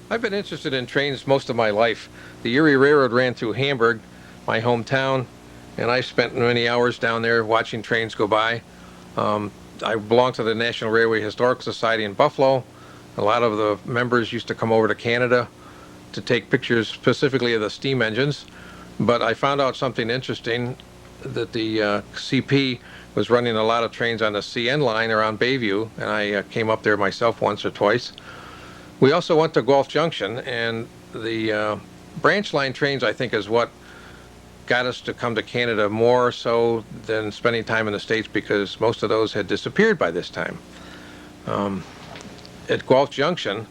I've been interested in trains most of my life. The Erie Railroad ran through Hamburg, my hometown, and I spent many hours down there watching trains go by. I belong to the National Railway Historical Society in Buffalo. A lot of the members used to come over to Canada to take pictures specifically of the steam engines, but I found out something interesting, that the CP was running a lot of trains on the CN line around Bayview, and I came up there myself once or twice. We also went to Guelph Junction, and the branch line trains, I think, is what got us to come to Canada more so than spending time in the States, because most of those had disappeared by this time. At Guelph Junction,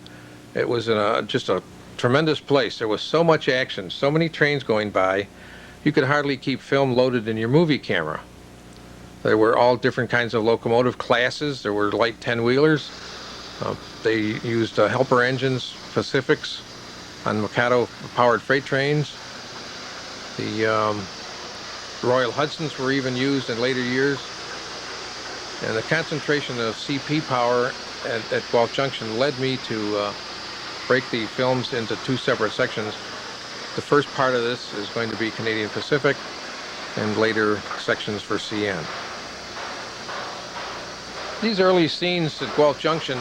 it was just a tremendous place. There was so much action, so many trains going by, you could hardly keep film loaded in your movie camera. There were all different kinds of locomotive classes. There were light 10-wheelers. They used helper engines, Pacifics, on Mikado-powered freight trains. The Royal Hudsons were even used in later years. And the concentration of CP power at Guelph Junction led me to break the films into two separate sections. The first part of this is going to be Canadian Pacific, and later sections for CN. These early scenes at Guelph Junction,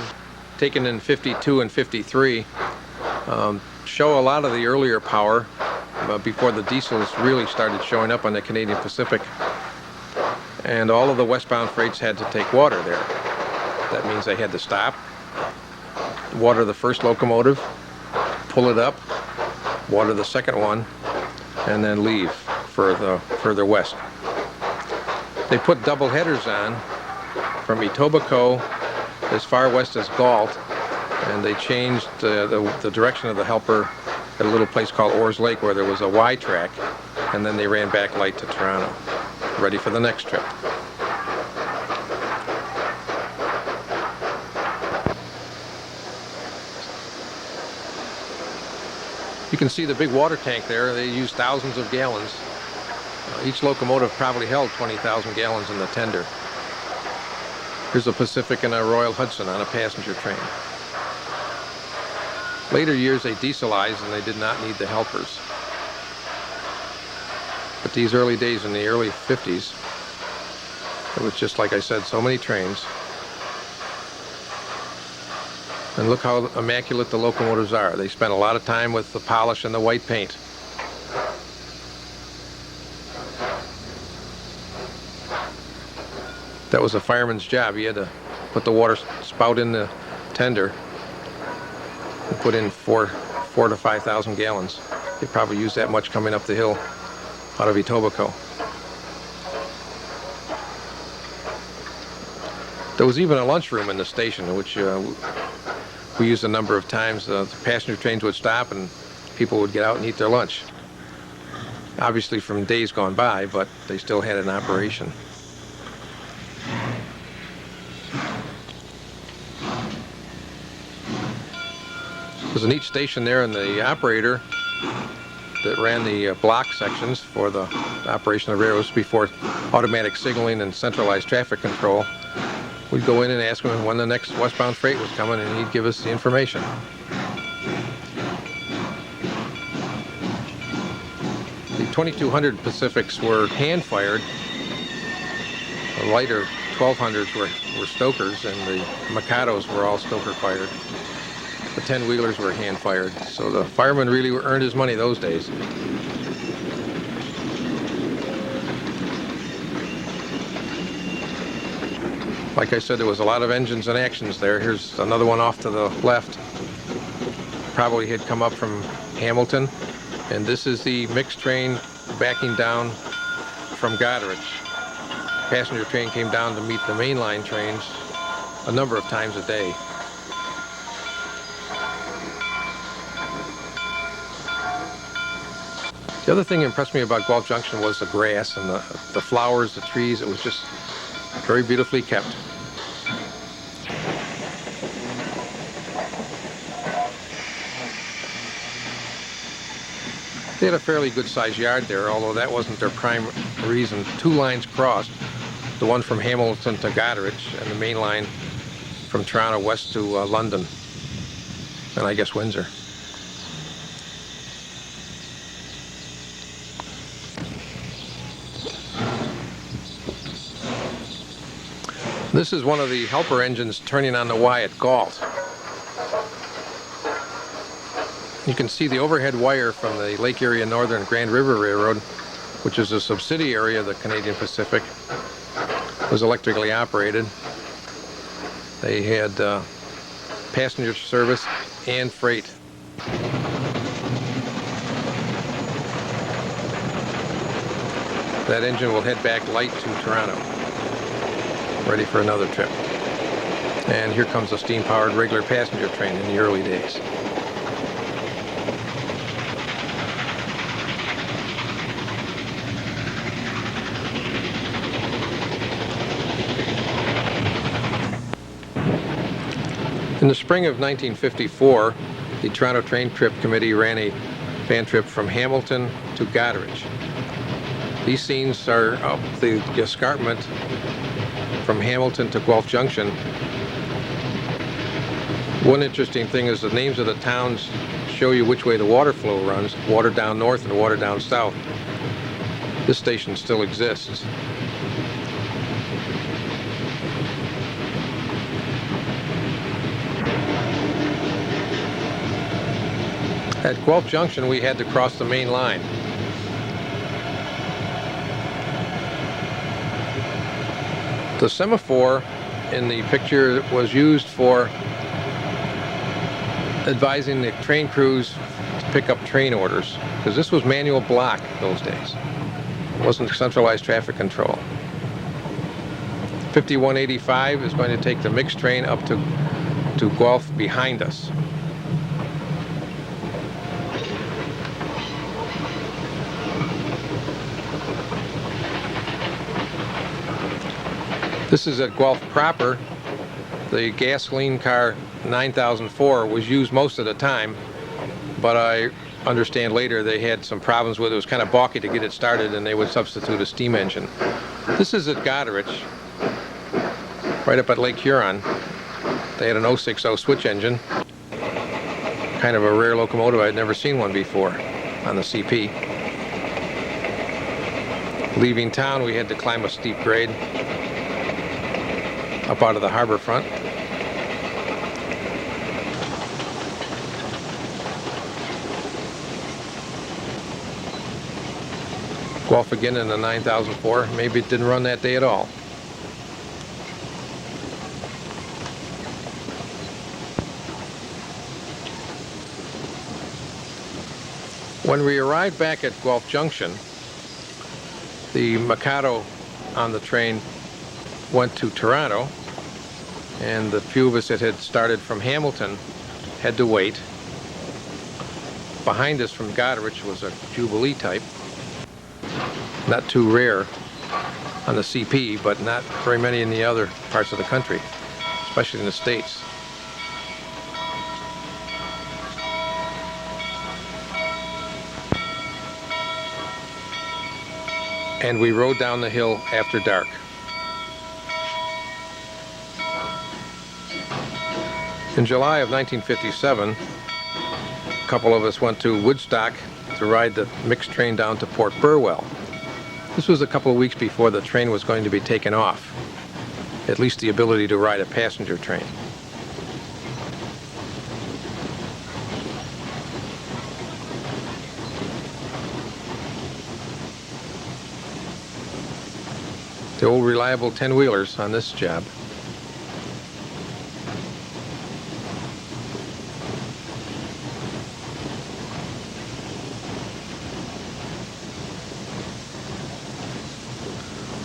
taken in 52 and 53, show a lot of the earlier power before the diesels really started showing up on the Canadian Pacific. And all of the westbound freights had to take water there. That means they had to stop, water the first locomotive, pull it up, water the second one, and then leave further west. They put double headers on from Etobicoke as far west as Galt, and they changed the direction of the helper at a little place called Orr's Lake, where there was a Y track, and then they ran back light to Toronto, ready for the next trip. You can see the big water tank there. They used thousands of gallons. Each locomotive probably held 20,000 gallons in the tender. Here's a Pacific and a Royal Hudson on a passenger train. Later years they dieselized and they did not need the helpers. But these early days, in the early 50s, it was just like I said, so many trains. And look how immaculate the locomotives are. They spent a lot of time with the polish and the white paint. That was a fireman's job. He had to put the water spout in the tender and put in 4,000 to 5,000 gallons. They probably used that much coming up the hill out of Etobicoke. There was even a lunchroom in the station, which we used a number of times. The passenger trains would stop and people would get out and eat their lunch. Obviously from days gone by, but they still had an operation. There's a neat station there, and the operator that ran the block sections for the operation of railroads before automatic signaling and centralized traffic control. We'd go in and ask him when the next westbound freight was coming, and he'd give us the information. The 2200 Pacifics were hand-fired. The lighter 1200s were stokers, and the Mikados were all stoker-fired. The 10-wheelers were hand-fired, so the fireman really earned his money those days. Like I said, there was a lot of engines and actions there. Here's another one off to the left. Probably had come up from Hamilton. And this is the mixed train backing down from Godrich. Passenger train came down to meet the mainline trains a number of times a day. The other thing that impressed me about Guelph Junction was the grass and the flowers, the trees. It was just very beautifully kept. They had a fairly good-sized yard there, although that wasn't their prime reason. Two lines crossed, the one from Hamilton to Godrich, and the main line from Toronto west to London, and I guess Windsor. This is one of the helper engines turning on the Y at Galt. You can see the overhead wire from the Lake Erie Northern Grand River Railroad, which is a subsidiary of the Canadian Pacific, was electrically operated. They had passenger service and freight. That engine will head back light to Toronto, ready for another trip. And here comes a steam-powered regular passenger train in the early days. In the spring of 1954, the Toronto Train Trip Committee ran a Fantrip from Hamilton to Godrich. These scenes are of the escarpment from Hamilton to Guelph Junction. One interesting thing is the names of the towns show you which way the water flow runs, Waterdown North and Waterdown South. This station still exists. At Guelph Junction, we had to cross the main line. The semaphore in the picture was used for advising the train crews to pick up train orders, because this was manual block those days. It wasn't centralized traffic control. 5185 is going to take the mixed train up to Guelph behind us. This is at Guelph proper. The gasoline car 9004 was used most of the time, but I understand later they had some problems with it. It was kind of balky to get it started, and they would substitute a steam engine. This is at Godrich, right up at Lake Huron. They had an 060 switch engine, kind of a rare locomotive. I'd never seen one before on the CP. Leaving town, we had to climb a steep grade up out of the harbor front. Guelph again in the 9004. Maybe it didn't run that day at all. When we arrived back at Guelph Junction, the Mikado on the train went to Toronto, and the few of us that had started from Hamilton had to wait. Behind us from Godrich was a Jubilee type, not too rare on the CP, but not very many in the other parts of the country, especially in the States. And we rode down the hill after dark. In July of 1957, a couple of us went to Woodstock to ride the mixed train down to Port Burwell. This was a couple of weeks before the train was going to be taken off, at least the ability to ride a passenger train. The old reliable 10-wheelers on this job.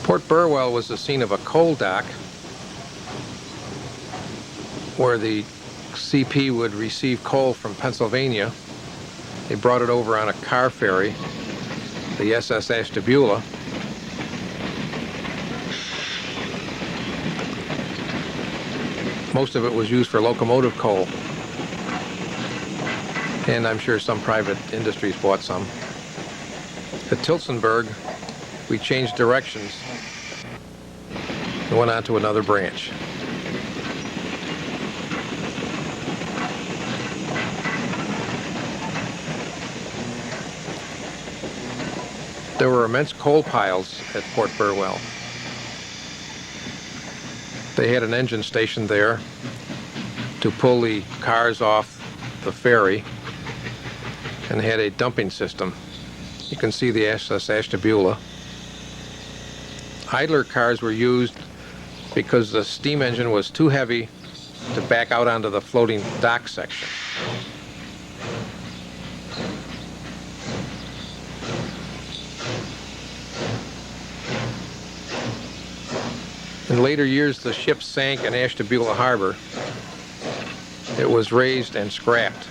Port Burwell was the scene of a coal dock where the CP would receive coal from Pennsylvania. They brought it over on a car ferry, the SS Ashtabula. Most of it was used for locomotive coal, and I'm sure some private industries bought some. At Tillsonburg, we changed directions and went on to another branch. There were immense coal piles at Port Burwell. They had an engine stationed there to pull the cars off the ferry, and had a dumping system. You can see the SS Ashtabula. Idler cars were used because the steam engine was too heavy to back out onto the floating dock section. In later years, the ship sank in Ashtabula Harbor. It was raised and scrapped.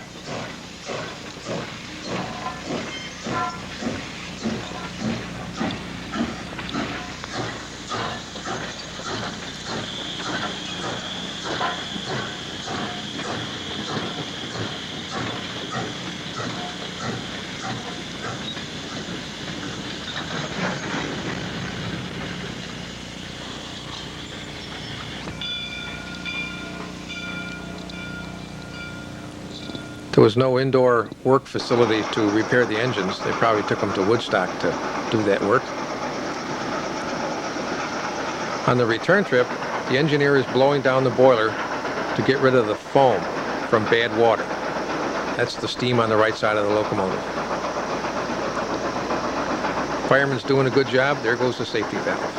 There was no indoor work facility to repair the engines. They probably took them to Woodstock to do that work. On the return trip, the engineer is blowing down the boiler to get rid of the foam from bad water. That's the steam on the right side of the locomotive. Fireman's doing a good job. There goes the safety valve.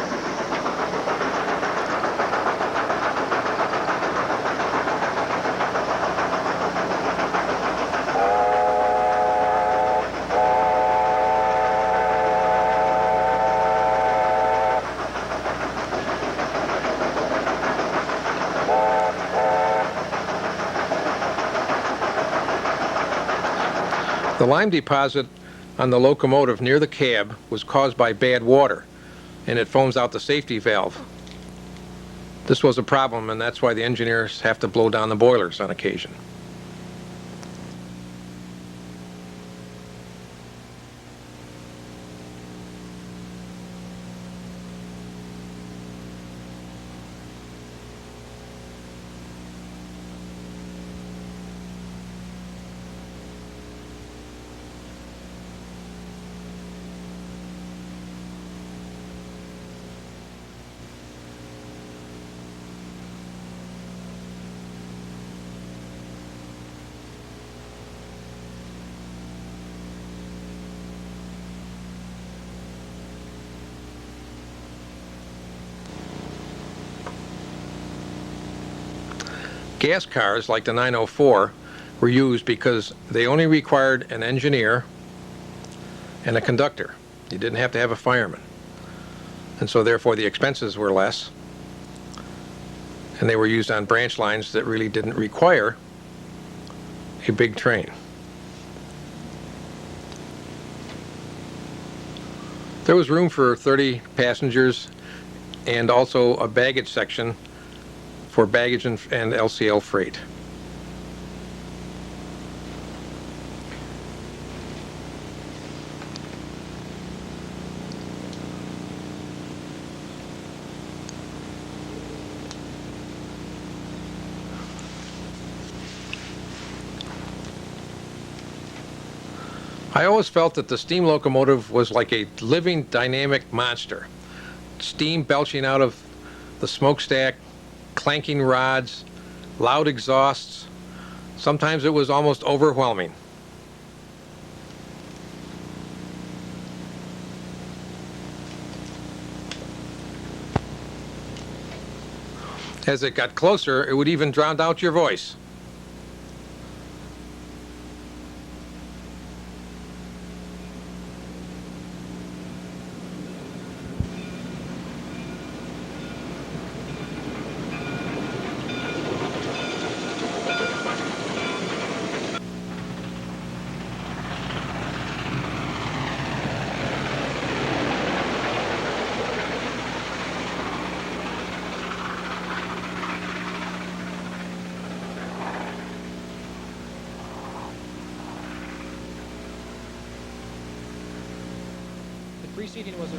The lime deposit on the locomotive near the cab was caused by bad water, and it foams out the safety valve. This was a problem, and that's why the engineers have to blow down the boilers on occasion. Gas cars, like the 904, were used because they only required an engineer and a conductor. You didn't have to have a fireman. And so therefore the expenses were less. And they were used on branch lines that really didn't require a big train. There was room for 30 passengers and also a baggage section for baggage and LCL freight. I always felt that the steam locomotive was like a living, dynamic monster. Steam belching out of the smokestack, clanking rods, loud exhausts. Sometimes it was almost overwhelming. As it got closer, it would even drown out your voice. Preceding was a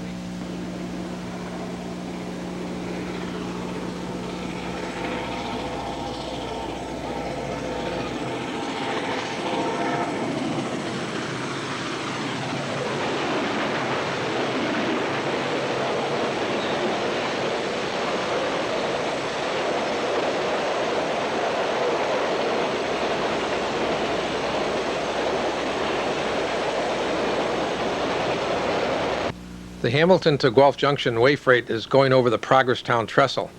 The Hamilton to Guelph Junction way freight is going over the Progresstown trestle.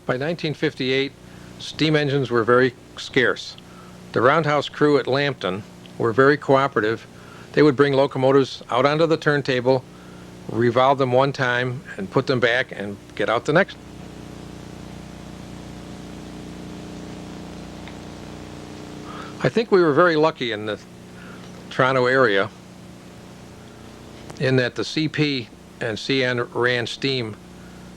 By 1958, steam engines were very scarce. The roundhouse crew at Lambton were very cooperative. They would bring locomotives out onto the turntable, revolve them one time, and put them back and get out the next. I think we were very lucky in the Toronto area in that the CP and CN ran steam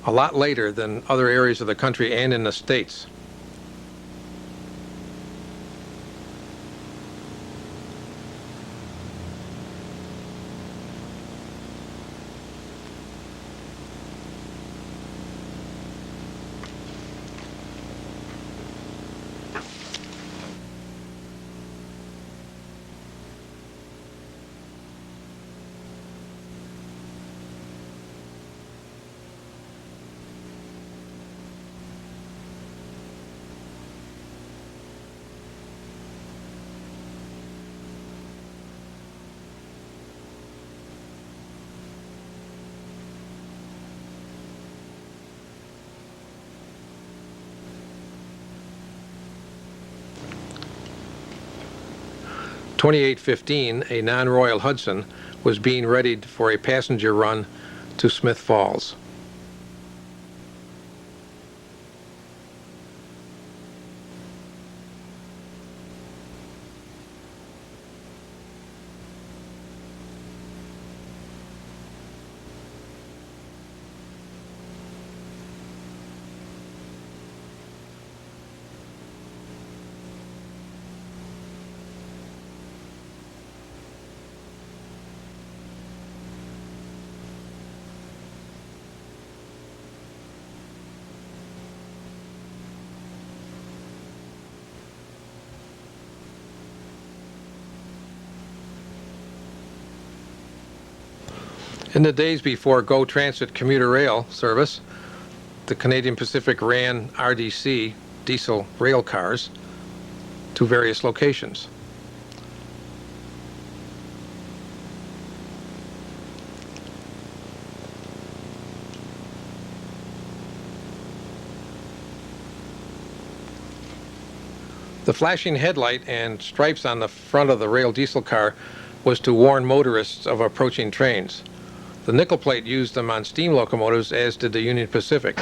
a lot later than other areas of the country and in the States. .2815, a non-Royal Hudson, was being readied for a passenger run to Smith Falls. In the days before GO Transit commuter rail service, the Canadian Pacific ran RDC diesel rail cars to various locations. The flashing headlight and stripes on the front of the rail diesel car was to warn motorists of approaching trains. The nickel plate used them on steam locomotives, as did the Union Pacific.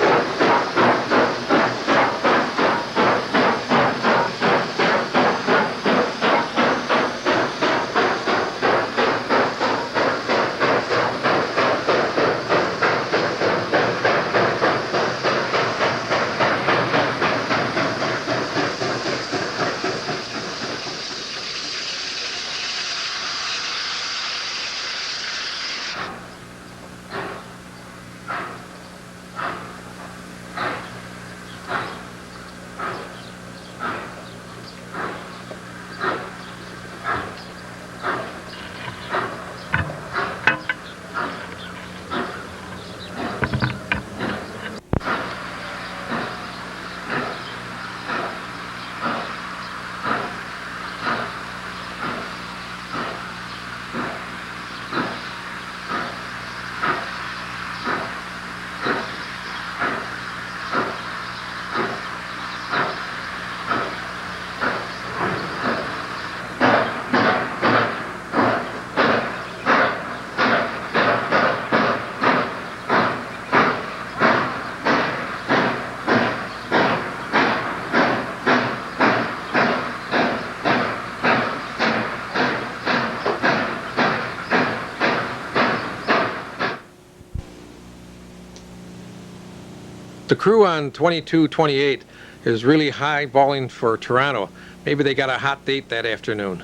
The crew on 2228 is really high-balling for Toronto. Maybe they got a hot date that afternoon.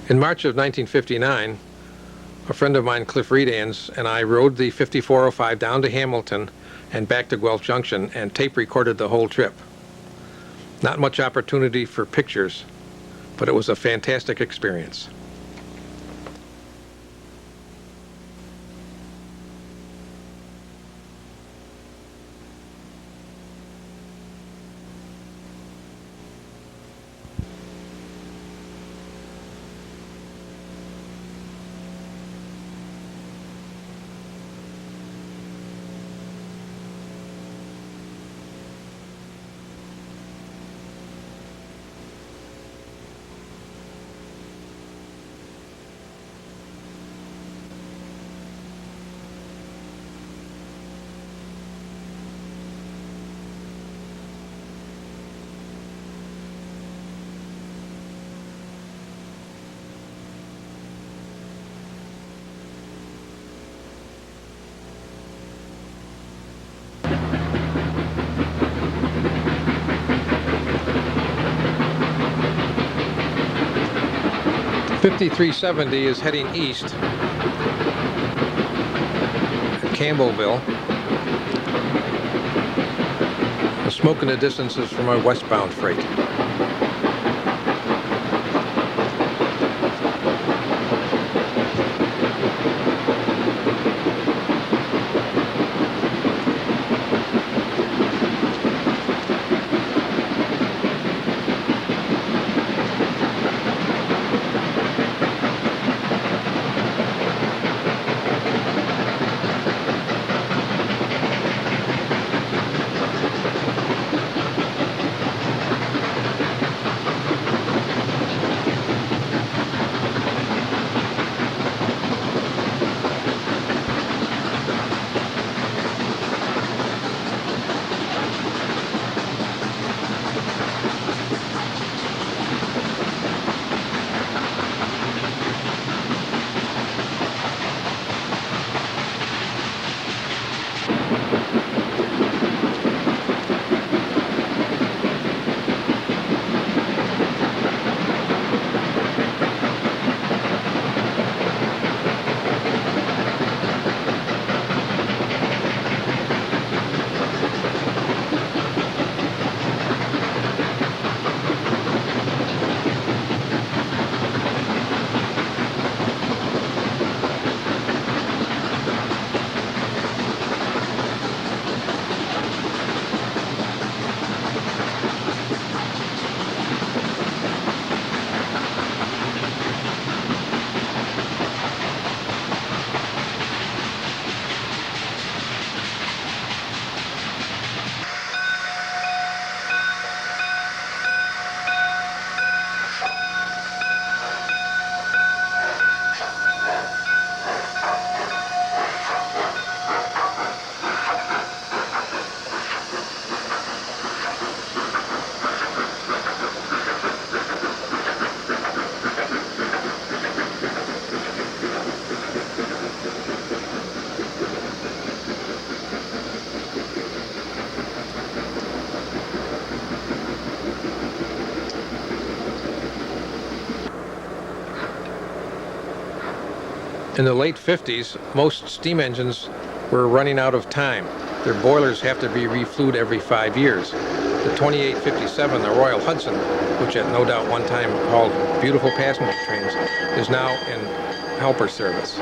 In March of 1959, a friend of mine, Cliff Reedans, and I rode the 5405 down to Hamilton and back to Guelph Junction and tape recorded the whole trip. Not much opportunity for pictures, but it was a fantastic experience. .5370 is heading east at Campbellville. The smoke in the distance is from our westbound freight. In the late 50s, most steam engines were running out of time. Their boilers have to be reflued every 5 years. The 2857, the Royal Hudson, which at no doubt one time hauled beautiful passenger trains, is now in helper service.